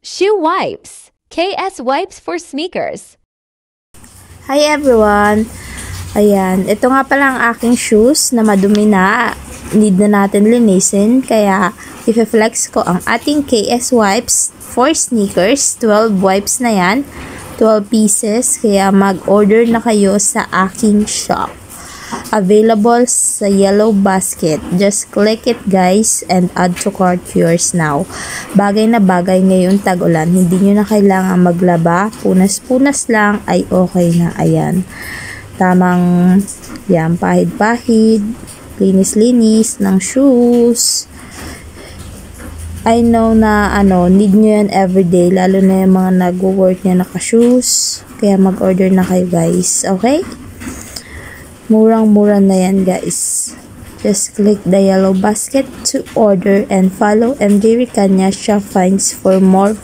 Shoe wipes. KS wipes for sneakers. Hi everyone! Ayan, ito nga pala ang aking shoes na madumi na. Need na natin linisin, kaya i-flex ko ang ating KS wipes for sneakers. 12 wipes na yan, 12 pieces, kaya mag-order na kayo sa aking shop. Available sa yellow basket. Just click it guys and add to cart yours now. Bagay na bagay ngayon tag-ulan. Hindi nyo na kailangan maglaba. Punas-punas lang ay okay na. Ayan. Tamang yan, pahid-pahid. Linis-linis ng shoes. I know na need nyo yan everyday. Lalo na yung mga nag-work nyo naka-shoes. Kaya mag-order na kayo guys. Okay? Murang-mura na yan guys. Just click the yellow basket to order and follow MJ Ricanya Shop Finds for more